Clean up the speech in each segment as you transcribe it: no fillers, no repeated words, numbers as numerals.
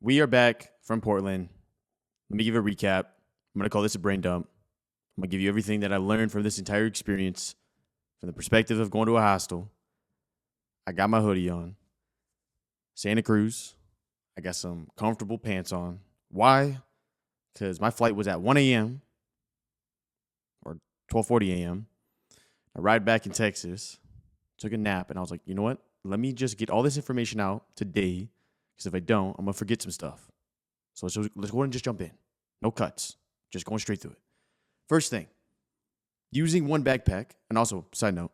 We are back from Portland. Let me give you a recap. I'm going to call this a brain dump. I'm going to give you everything that I learned from this entire experience from the perspective of going to a hostel. I got my hoodie on. Santa Cruz. I got some comfortable pants on. Why? Because my flight was at 1 a.m. or 12:40 a.m. I arrived back in Texas, took a nap, and I was like, you know what? Let me just get all this information out today, because if I don't, I'm going to forget some stuff. So let's go ahead and just jump in. No cuts. Just going straight through it. First thing, using one backpack, and also, side note,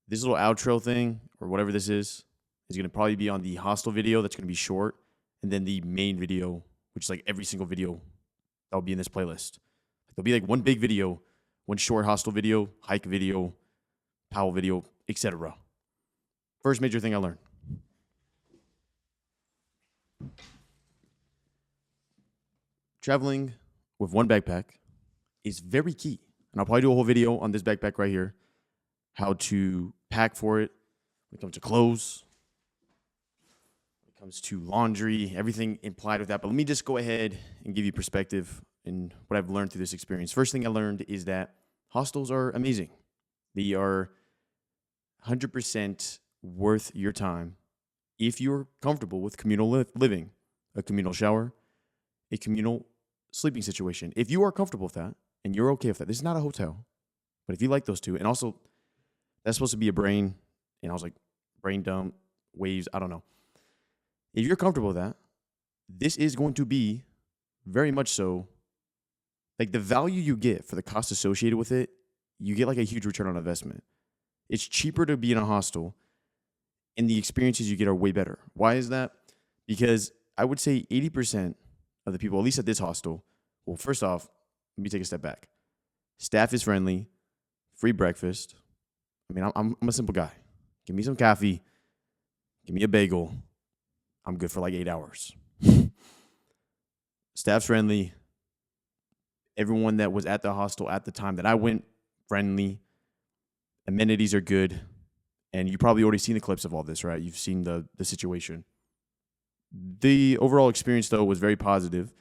this little outro thing, or whatever this is going to probably be on the hostel video that's going to be short, and then the main video, which is like every single video that will be in this playlist. There'll be like one big video, one short hostel video, hike video, Powell video, etc. First major thing I learned. Traveling with one backpack is very key. And I'll probably do a whole video on this backpack right here, how to pack for it when it comes to clothes, when it comes to laundry, everything implied with that. But let me just go ahead and give you perspective in what I've learned through this experience. First thing I learned is that hostels are amazing. They are 100% worth your time if you're comfortable with communal living, a communal shower, a communal sleeping situation. If you are comfortable with that and you're okay with that, this is not a hotel, but if you like those two, and also that's supposed to be a brain, and I was like, brain dump, waves, I don't know. If you're comfortable with that, this is going to be very much so, like the value you get for the cost associated with it, you get like a huge return on investment. It's cheaper to be in a hostel, and the experiences you get are way better. Why is that? Because I would say 80% of the people, at least at this hostel, well, first off, let me take a step back. Staff is friendly, free breakfast. I mean, I'm a simple guy. Give me some coffee, give me a bagel. I'm good for like 8 hours. Staff's friendly. Everyone that was at the hostel at the time that I went, friendly. Amenities are good. And you probably already seen the clips of all this, right? You've seen the situation. The overall experience, though, was very positive.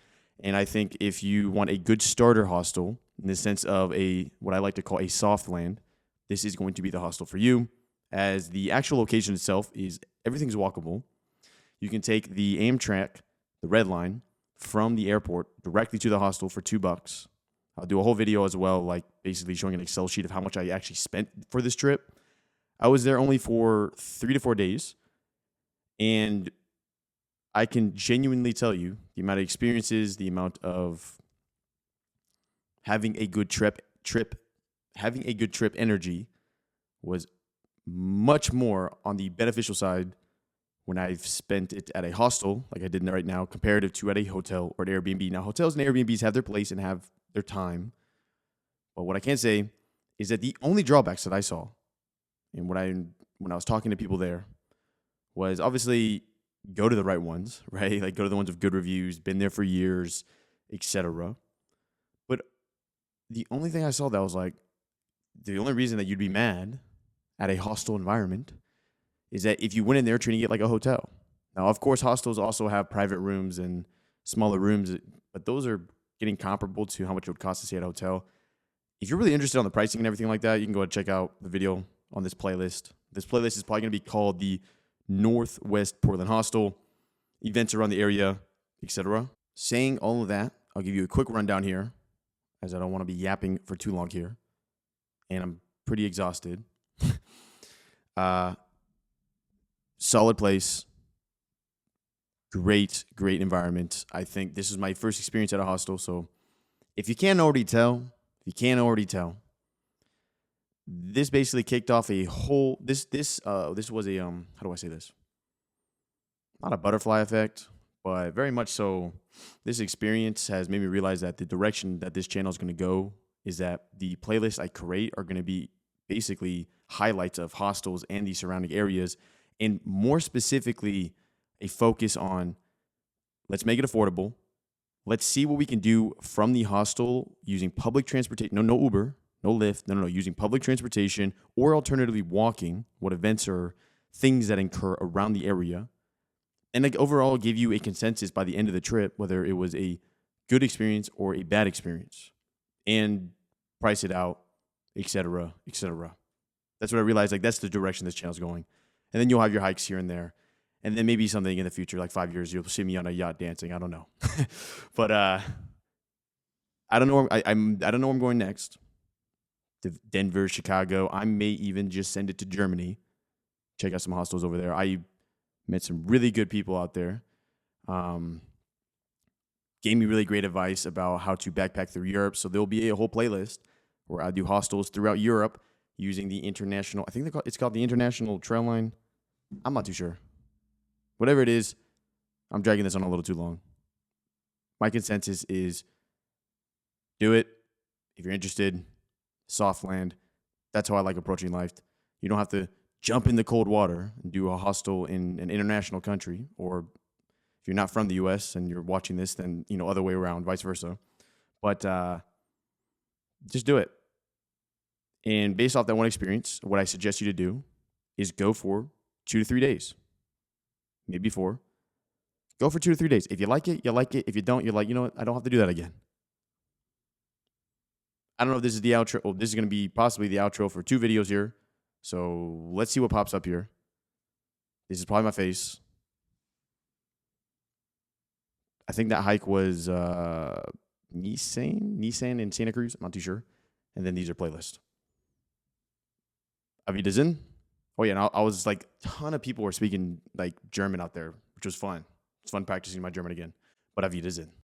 And I think if you want a good starter hostel, in the sense of what I like to call a soft land, this is going to be the hostel for you, as the actual location itself is everything's walkable. You can take the Amtrak, the Red Line, from the airport directly to the hostel for $2. I'll do a whole video as well, like basically showing an Excel sheet of how much I actually spent for this trip. I was there only for 3 to 4 days, and I can genuinely tell you the amount of experiences, the amount of having a good trip energy was much more on the beneficial side when I've spent it at a hostel, like I did right now, comparative to at a hotel or an Airbnb. Now, hotels and Airbnbs have their place and have their time. But what I can say is that the only drawbacks that I saw, and when I was talking to people there, was obviously go to the right ones, right? Like go to the ones with good reviews, been there for years, etc. But the only thing I saw that was like, the only reason that you'd be mad at a hostel environment is that if you went in there treating it like a hotel. Now, of course, hostels also have private rooms and smaller rooms, but those are getting comparable to how much it would cost to stay at a hotel. If you're really interested on the pricing and everything like that, you can go and check out the video on this playlist. This playlist is probably going to be called the Northwest Portland Hostel, events around the area, etc. Saying all of that, I'll give you a quick rundown here, as I don't want to be yapping for too long here, and I'm pretty exhausted. Solid place, great environment. I think this is my first experience at a hostel, so if you can't already tell, this basically kicked off a whole. This was a how do I say this? Not a butterfly effect, but very much so. This experience has made me realize that the direction that this channel is going to go is that the playlists I create are going to be basically highlights of hostels and the surrounding areas, and more specifically, a focus on let's make it affordable. Let's see what we can do from the hostel using public transportation. No Uber. No Lyft, no, using public transportation or alternatively walking, what events or things that incur around the area. and like overall give you a consensus by the end of the trip, whether it was a good experience or a bad experience, and price it out, etc., etc. That's what I realized. Like that's the direction this channel's going. And then you'll have your hikes here and there, and then maybe something in the future, like 5 years, you'll see me on a yacht dancing. I don't know, but I don't know. I don't know where I'm going next. To Denver, Chicago. I may even just send it to Germany. Check out some hostels over there. I met some really good people out there. Gave me really great advice about how to backpack through Europe. So there'll be a whole playlist where I do hostels throughout Europe using the international. I think it's called the International Trail Line. I'm not too sure. Whatever it is, I'm dragging this on a little too long. My consensus is do it if you're interested. Soft land. That's how I like approaching life. You don't have to jump in the cold water and do a hostel in an international country, or if you're not from the U.S. and you're watching this, then other way around, vice versa. But just do it. And based off that one experience, what I suggest you to do is go for 2 to 3 days, maybe 4. Go for 2 to 3 days. If you like it, you like it. If you don't, you're like, you know what? I don't have to do that again. I don't know if this is the outro. Oh, this is going to be possibly the outro for 2 videos here. So let's see what pops up here. This is probably my face. I think that hike was Nissan in Santa Cruz. I'm not too sure. And then these are playlists. Auf Wiedersehen. Oh yeah, and I was like, a ton of people were speaking like German out there, which was fun. It's fun practicing my German again. But Auf Wiedersehen.